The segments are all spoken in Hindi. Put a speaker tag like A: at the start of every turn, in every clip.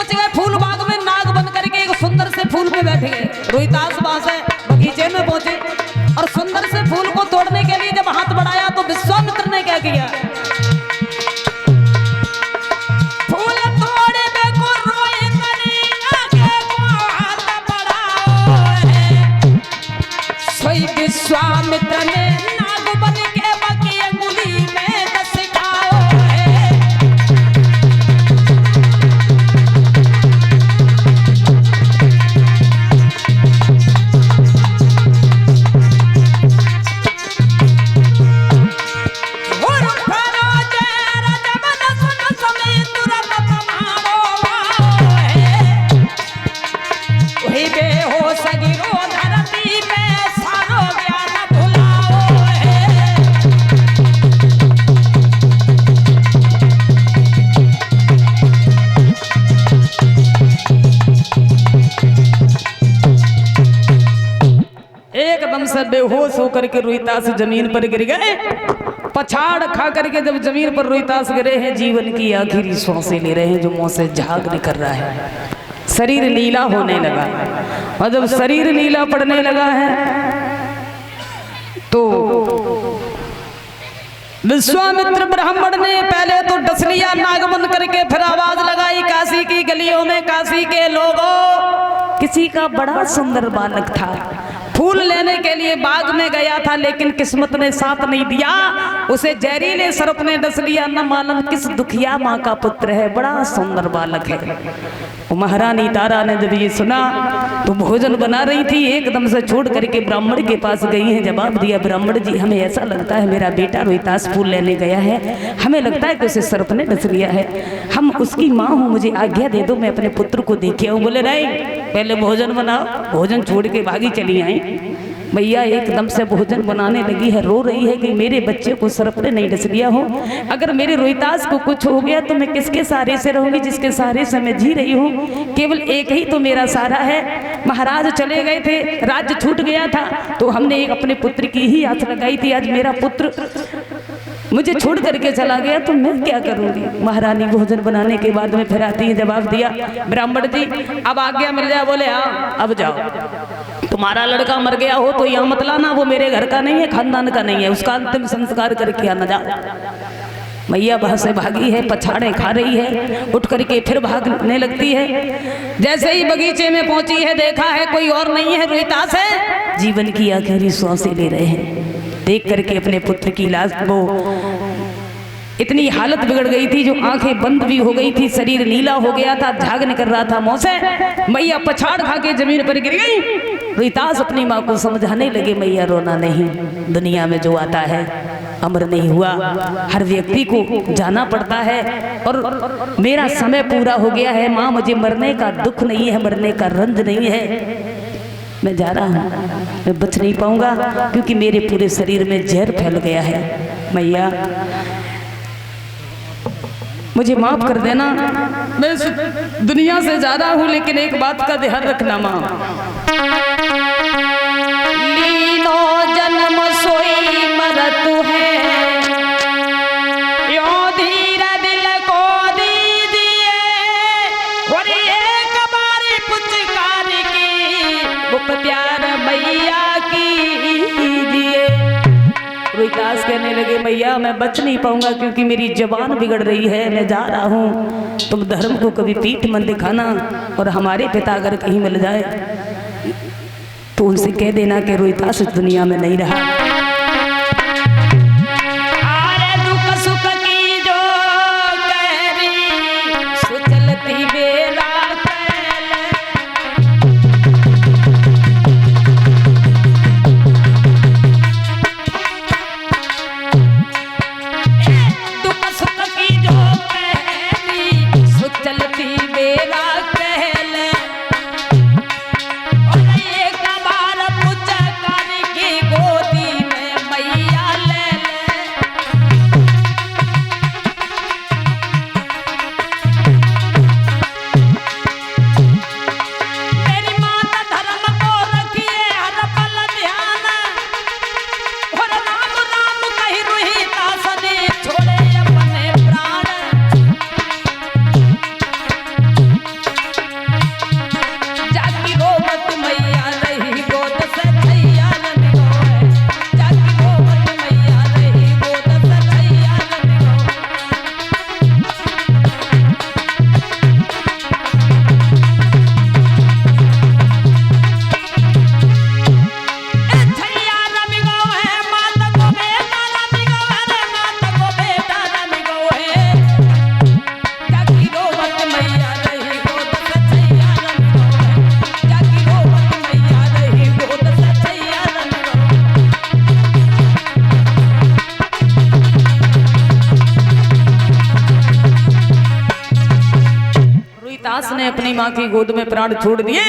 A: पहुंच गए फूल बाग में, नाग बन करके एक सुंदर से फूल पे बैठ गए। रोहितास वहां से बगीचे में पहुंचे और सुंदर से फूल को तोड़ने के लिए जब हाथ बढ़ाया तो विश्वामित्र ने क्या किया, फूल तोड़ने को रोए आगे को हाथ बढ़ाओ है। सोई विश्वामित्र ने नाग बन के बकी अंगुली में दस खाओ है। एकदम से बेहोश होकर के रोहितास जमीन पर गिर गए। पछाड़ खा करके जब जमीन पर रोहितास गिरे हैं, जीवन की आखिरी सांसें ले रहे हैं, जो मुंह से झाग निकल रहा है, शरीर नीला होने लगा। और जब शरीर नीला पड़ने लगा है तो विश्वामित्र ब्राह्मण ने पहले तो डस लिया नाग बन करके, फिर आवाज लगाई काशी की गलियों में, काशी के लोगों, किसी का बड़ा सुंदर बालक था, फूल लेने के लिए बाग में गया था, लेकिन किस्मत ने साथ नहीं दिया, उसे जहरीले सर्प ने डस लिया। न मालूम किस दुखिया माँ का पुत्र है, बड़ा सुंदर बालक है। महारानी तारा ने जब ये सुना तो भोजन बना रही थी, एकदम से छोड़ करके ब्राह्मण के पास गई है। जवाब दिया, ब्राह्मण जी हमें ऐसा लगता है मेरा बेटा रोहितास फूल लेने गया है, हमें लगता है कि उसे सर्प ने डस लिया है, हम उसकी माँ हूँ, मुझे आज्ञा दे दो, मैं अपने पुत्र को देखे आऊँ। बोले नहीं, पहले भोजन बनाओ। भोजन छोड़ के भागी चली आई। भैया एकदम से भोजन बनाने लगी है, रो रही है कि मेरे बच्चे को सर्प ने नहीं डस लिया हो, अगर मेरे रोहितास को कुछ हो गया तो मैं किसके सहारे से रहूंगी, जिसके सहारे से मैं जी रही हूँ, केवल एक ही तो मेरा सहारा है। महाराज चले गए थे, राज्य छूट गया था, तो हमने एक अपने पुत्र की ही आस लगाई थी, आज मेरा पुत्र मुझे छोड़ करके चला गया तो मैं क्या करूंगी। महारानी भोजन बनाने के बाद में फिर आती है, जवाब दिया, ब्राह्मण जी अब आज्ञा मिल जाए। बोले हाँ अब जाओ, तुम्हारा लड़का मर गया हो तो यहाँ मत लाना, वो मेरे घर का नहीं है, खानदान का नहीं है, उसका अंतिम संस्कार करके आना जा। मैया वहां से भागी है, पछाड़े खा रही है, उठ करके फिर भागने लगती है। जैसे ही बगीचे में पहुंची है, देखा है कोई और नहीं है, रोहितास है, जीवन की आखिरी सांसें ले रहे हैं। देख करके अपने पुत्र की लाश, वो इतनी हालत बिगड़ गई थी, जो आंखें बंद भी हो गई थी, शरीर नीला हो गया था, झाग निकल रहा था मुंह से। मैया पछाड़ खा के जमीन पर गिर गई। रोहितास अपनी माँ को समझाने लगे, मैया रोना नहीं, दुनिया में जो आता है अमर नहीं हुआ, हर व्यक्ति को जाना पड़ता है, और मेरा समय पूरा हो गया है माँ, मुझे मरने का दुख नहीं है, मरने का रंज नहीं है, मैं जा रहा हूँ, मैं बच नहीं पाऊंगा क्योंकि मेरे पूरे शरीर में जहर फैल गया है। मैया मुझे माफ कर देना, मैं इस दुनिया से जा रहा हूँ, लेकिन एक बात का ध्यान रखना माँ, लीनो जन्म सोई मरतु है, यो धीरे दिल को दीजिए, और एक बारी पुचकार की वो प्यार मैया कीजिए। रोहितास कहने लगे, मैया मैं बच नहीं पाऊंगा क्योंकि मेरी जबान बिगड़ रही है, मैं जा रहा हूँ, तुम धर्म को कभी पीठ मत दिखाना, और हमारे पिता अगर कहीं मिल जाए तो उनसे कह देना कि रोहितास इस दुनिया में नहीं रहा।
B: गोदी
A: अपनी माँ की गोद में प्राण छोड़ दिए।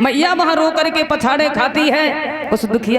A: मैया वहां रो करके पछाड़े खाती है। उस दुखिया